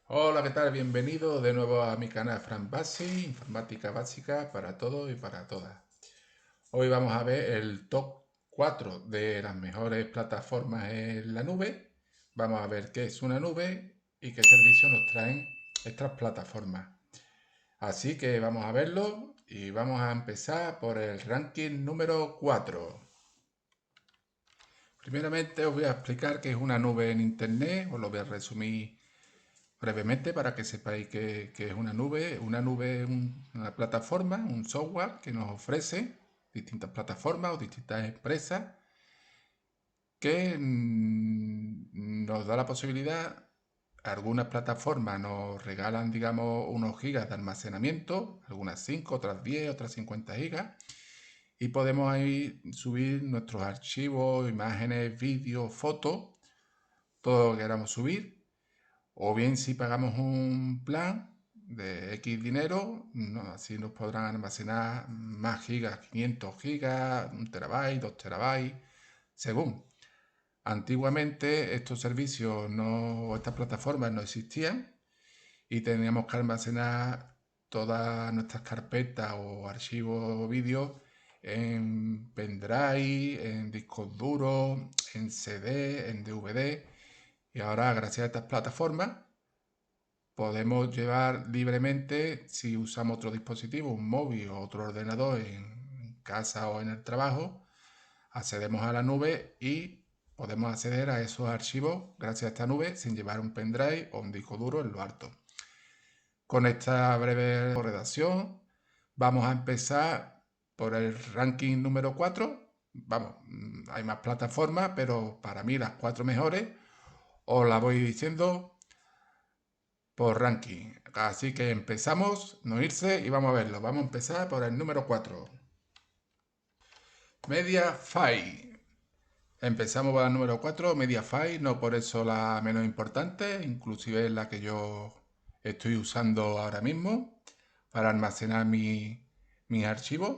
Hola, ¿qué tal? Bienvenido de nuevo a mi canal Fran Basi, informática básica para todos y para todas. Hoy vamos a ver el top 4 de las mejores plataformas en la nube. Vamos a ver qué es una nube y qué servicios nos traen estas plataformas. Así que vamos a verlo y vamos a empezar por el ranking número 4. Primeramente os voy a explicar qué es una nube en Internet, os lo voy a resumir brevemente para que sepáis que es una nube. Una nube es una plataforma, un software que nos ofrece distintas plataformas o distintas empresas que nos da la posibilidad. Algunas plataformas nos regalan, digamos, unos gigas de almacenamiento, algunas 5, otras 10, otras 50 gigas, y podemos ahí subir nuestros archivos, imágenes, vídeos, fotos, todo lo que queramos subir. O bien si pagamos un plan de X dinero, así nos podrán almacenar más gigas, 500 gigas, 1 terabyte, 2 terabytes, según. Antiguamente estos servicios no, estas plataformas no existían y teníamos que almacenar todas nuestras carpetas o archivos o vídeos en pendrive, en discos duros, en CD, en DVD. Y ahora, gracias a estas plataformas, podemos llevar libremente, si usamos otro dispositivo, un móvil o otro ordenador en casa o en el trabajo, accedemos a la nube y podemos acceder a esos archivos gracias a esta nube sin llevar un pendrive o un disco duro en lo alto. Con esta breve redacción vamos a empezar por el ranking número 4. Vamos, hay más plataformas, pero para mí las 4 mejores os las voy diciendo por ranking. Así que empezamos, no irse y vamos a verlo. Vamos a empezar por el número 4. Mediafire. Empezamos por el número 4, Mediafire, no por eso la menos importante, inclusive es la que yo estoy usando ahora mismo para almacenar mis archivos.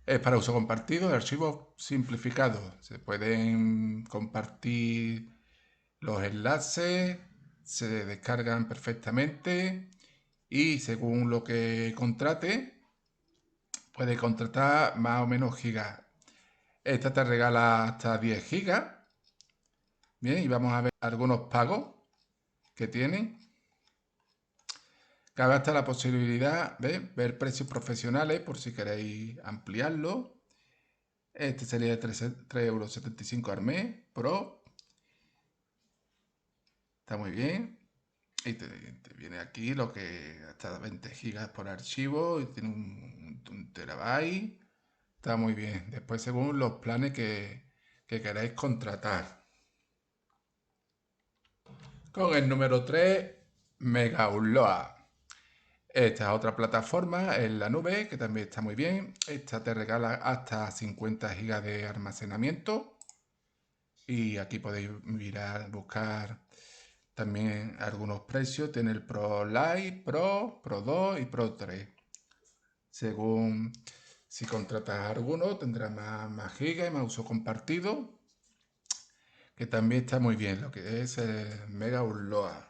Es para uso compartido, archivos simplificados. Se pueden compartir los enlaces, se descargan perfectamente y según lo que contrate, puede contratar más o menos gigas. Esta te regala hasta 10 gigas. Bien, y vamos a ver algunos pagos que tienen. Cabe hasta la posibilidad de ver precios profesionales por si queréis ampliarlo. Este sería de 3,75 € al mes, Pro. Está muy bien. Y te viene aquí lo que hasta 20 gigas por archivo y tiene un terabyte. Está muy bien. Después según los planes que queráis contratar. Con el número 3, Megaupload. Esta es otra plataforma en la nube que también está muy bien. Esta te regala hasta 50 gigas de almacenamiento. Y aquí podéis mirar, buscar también algunos precios. Tiene el Pro Lite, Pro 2 y Pro 3. Según si contratas alguno, tendrá más gigas y más uso compartido. Que también está muy bien, lo que es el Mega Upload.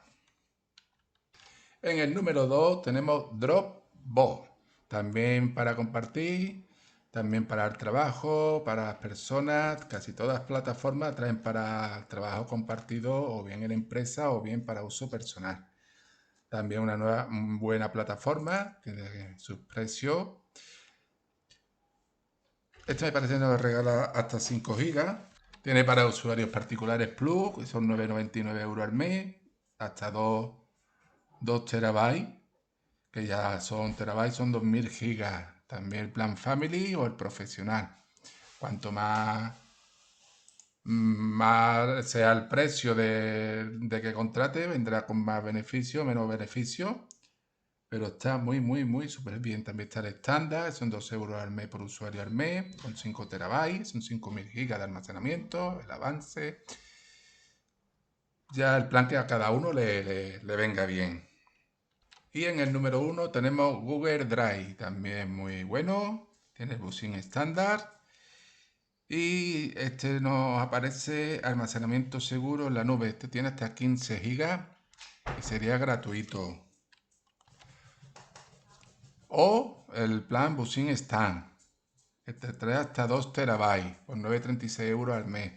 En el número 2 tenemos Dropbox, también para compartir, también para el trabajo, para las personas, casi todas las plataformas traen para trabajo compartido o bien en empresa o bien para uso personal. También una nueva buena plataforma, tiene sus precios. Esta me parece que nos regala hasta 5 gigas. Tiene para usuarios particulares Plus, que son 9,99 € al mes, hasta 2 terabytes, que ya son terabytes, son 2000 gigas. También el plan Family o el profesional. Cuanto más sea el precio de que contrate, vendrá con más beneficio, menos beneficio. Pero está muy súper bien. También está el estándar, son 2 € al mes por usuario al mes, con 5 terabytes, son 5000 gigas de almacenamiento, el avance. Ya el plan que a cada uno le venga bien. Y en el número 1 tenemos Google Drive, también muy bueno, tiene el busing estándar. Y este nos aparece almacenamiento seguro en la nube. Este tiene hasta 15 gigas y sería gratuito. O el plan Busin Stand, que te trae hasta 2 terabytes por 9,36 euros al mes.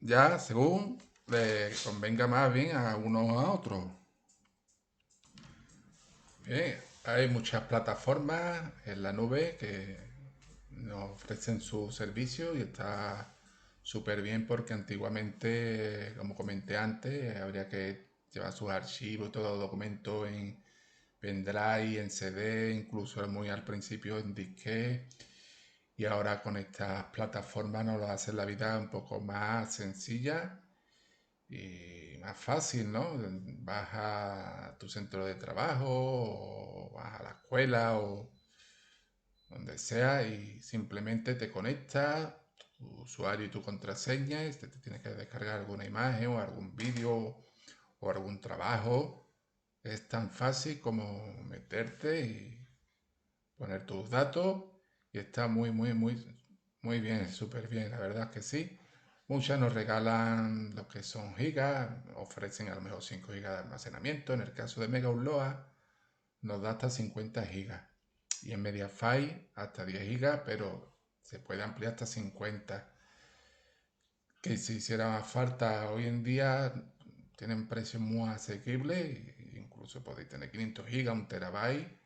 Ya según le convenga más bien a unos o a otros. Bien, hay muchas plataformas en la nube que nos ofrecen su servicio y está súper bien porque antiguamente, como comenté antes, habría que llevar sus archivos, todo los documentos en pendrive, en CD, incluso muy al principio en disquete. Y ahora con estas plataformas nos lo hacen la vida un poco más sencilla y más fácil, ¿no? Vas a tu centro de trabajo o vas a la escuela o donde sea y simplemente te conectas, tu usuario y tu contraseña, y te tienes que descargar alguna imagen o algún vídeo o algún trabajo. Es tan fácil como meterte y poner tus datos y está muy bien, súper bien, la verdad es que sí. Muchas nos regalan lo que son gigas, ofrecen a lo mejor 5 gigas de almacenamiento. En el caso de Mega Upload nos da hasta 50 gigas y en Mediafire hasta 10 gigas, pero se puede ampliar hasta 50. Que si hiciera más falta hoy en día tienen precios muy asequibles, incluso podéis tener 500 gigas, un terabyte,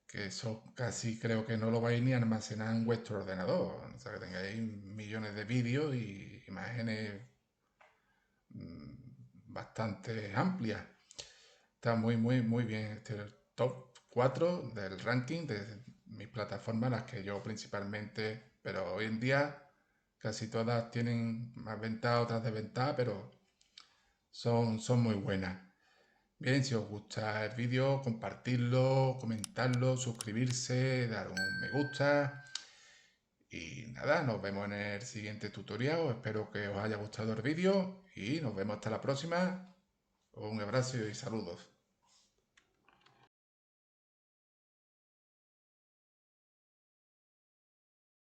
que eso casi creo que no lo vais ni a almacenar en vuestro ordenador. O sea, que tengáis millones de vídeos y imágenes bastante amplias. Está muy bien. Este es el top 4 del ranking de mis plataformas, las que yo principalmente, pero hoy en día casi todas tienen más ventaja, otras desventajas, pero son muy buenas. Bien, si os gusta el vídeo, compartirlo, comentarlo, suscribirse, dar un me gusta. Y nada, nos vemos en el siguiente tutorial. Espero que os haya gustado el vídeo y nos vemos hasta la próxima. Un abrazo y saludos.